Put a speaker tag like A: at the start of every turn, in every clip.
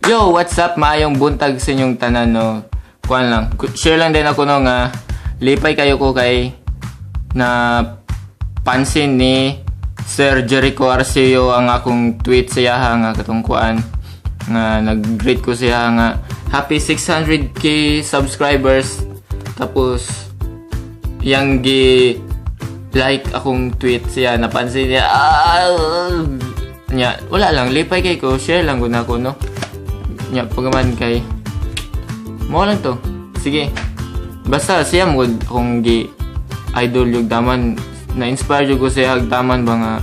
A: Yo, what's up? Maayong buntag sa inyong tanan, no? Kuan lang. Share lang din ako, no, nga lipay kayo ko kay na pansin ni Sir Jericho Arceo ang akong tweet siya nga katong kuan nga nag-greet ko siya nga happy 600k subscribers, tapos yang gi like akong tweet siya, napansin niya nya wala lang, lipay kay ko, share lang ko na ako, no, nya pagaman kay mo lang to, sige basta siya mo akong gi idol yung taman, na-inspire ko siya hagtaman ba nga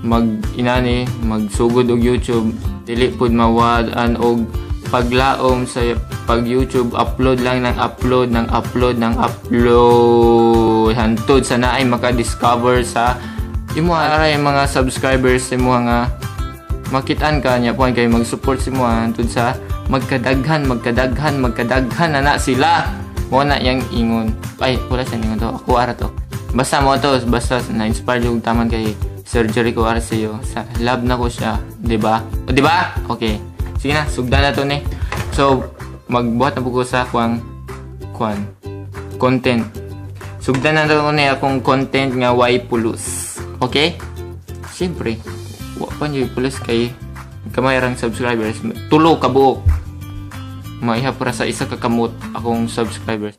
A: mag-inani, magsugod og YouTube, dili pod mawad-an og paglaom sa pag-YouTube, upload lang ng upload hantod sa naay maka-discover sa imo aray mga subscribers imo nga makitaan ka nya puan kay mag-support si mo hantod sa magkadaghan na sila mo na yang ingon. Ay wala sa ingon to, ako ara to. Basta mo to, basta na-inspire yung taman kay Sir Jericho Arceo. Sa love na ko siya, 'di ba? O 'di ba? Okay. Sige na, sugdan na to ni. So, magbuhat na po ko sa content. Sugdan na to ni akong content nga why pulos. Okay? Siyempre, wa pa niyo pulos kay kamayarang subscribers. Tulo ka buok. Maiha para sa isa ka kamot akong subscribers.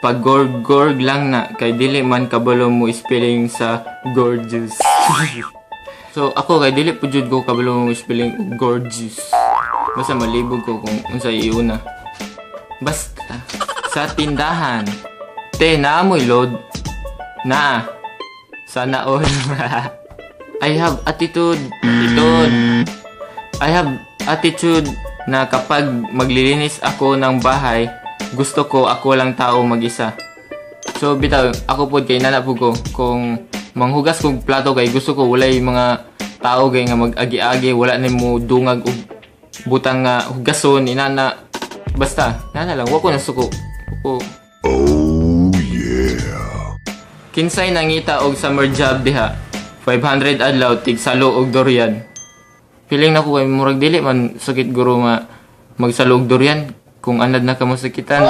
A: Pag gorg lang na kay dili man kabalo mo spelling sa gorgeous. So ako kay dili po jud ko kabalo mo spelling gorgeous. Basta malibog ko kung unsa iuna. Basta sa tindahan naamoy load na sana all. I have attitude. I have attitude na kapag maglilinis ako ng bahay, gusto ko ako lang tao mag-isa. So bitaw, ako pod kay nana po ko kung manghugas kog plato kay gusto ko walay mga tao kay nga mag-agi-agi, wala nimo dungag og butang nga hugason inana. Basta, nana lang wako na suko. Oh yeah. Kinsay nangita og summer job diha. 500 adlaw tig salo og durian. Feeling na ko kay murag dili man sakit guro nga magsalo og durian. Kung anad na ka mo sakitan.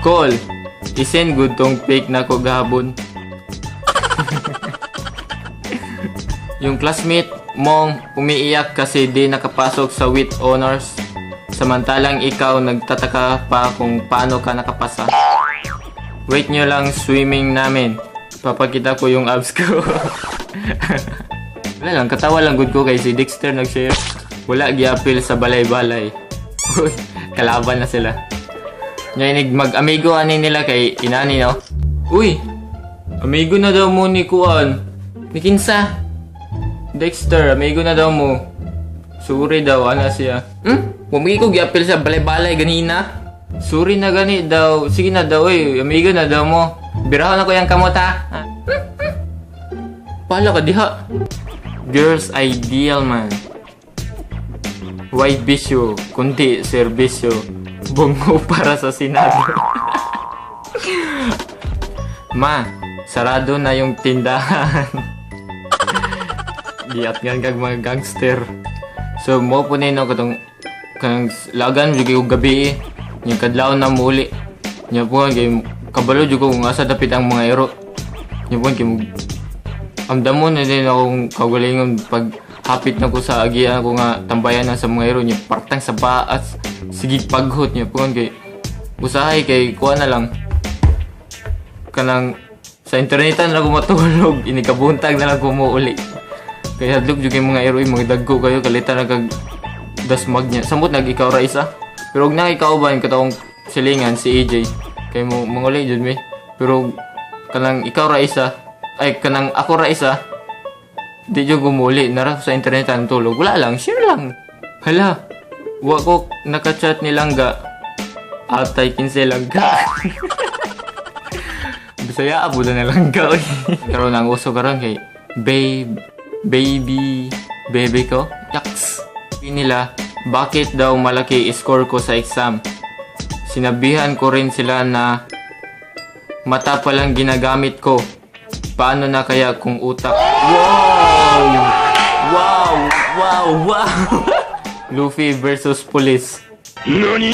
A: Call. Isend good tong fake na ko gahapon. Yung classmate mong umiiyak kasi di nakapasok sa with honors. Samantalang ikaw nagtataka pa kung paano ka nakapasa. Wait nyo lang swimming namin. Papakita ko yung abs ko. Wala lang, katawa lang good ko kay si Dexter nag-share. Wala giapil sa balay-balay. Kalaban na sila. Ngayon mag-amigo ani nila kay inani, no? Uy! Amigo na daw mo ni Kuan. Ni Kinsa? Dexter, amigo na daw mo. Suri daw, ana siya. Pumigi ko giapil sa balay-balay ganina. Suri na gani daw. Sige na daw, amigo na daw mo. Birahon ako yung kamot, ha? Pala ka diha. Girls ideal, man. Why bisyo, kundi serbisyo, bungo para sa Senado. Ma, sarado na yung tindahan. Giat nga kag mga gangster. So, mo po nino katong kang lagan jud kay gabi yung kadlaw na muli. Nya po kay kabalo jud ko kung asa dapit ang mga ero. Nya po kay amdamon na din akong kagalingon pag hapit na ko sa agian ko nga tambayan na sa mga hero niya partang sa baas sige paghot niya po kay usahay kay kuha na lang kanang sa internetan na ako matulog inikabuntag na lang ko mo uli kaya hadlok jud kay mga hero mga dagko kayo kalita na kag dasmag niya samot nag ikaw ra isa pero og na ikaw ba yung katawong silingan si AJ kay mo manguli jud mi pero kanang ikaw ra isa ay kanang ako ra isa. Di dyo gumuli, nara sa internet ang tulog. Wala lang, share lang. Hala, wako nakachat ni Langga. Atay 15 Langga. Bisaya, abuda na Langga. Pero nang uso karon kay baby ko. Yaks. Nila, bakit daw malaki score ko sa exam? Sinabihan ko rin sila na mata pa lang ginagamit ko. Paano na kaya kung utak? Wow! Wow! Wow! Wow! Luffy versus police. Nani?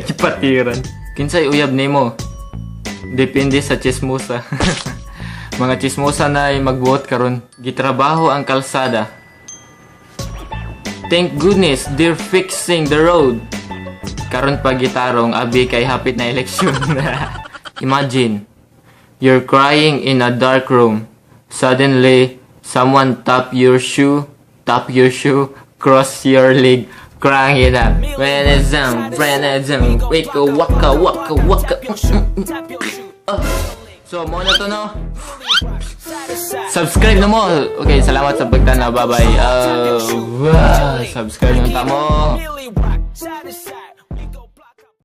A: Ipatiran. Kinsay uyab nimo? Depende sa chismosa. Mga chismosa na ay magbuot karon. Gitrabaho ang kalsada. Thank goodness they're fixing the road. Karon pa gitarong abi kay hapit na eleksyon. Imagine, you're crying in a dark room. Suddenly, someone tap your shoe, cross your leg, crying it up. Renazam, waka waka waka waka. So, mo na to no? Subscribe na mo. Okay, salamat sa pagtanaw. Bye-bye. Subscribe na mo.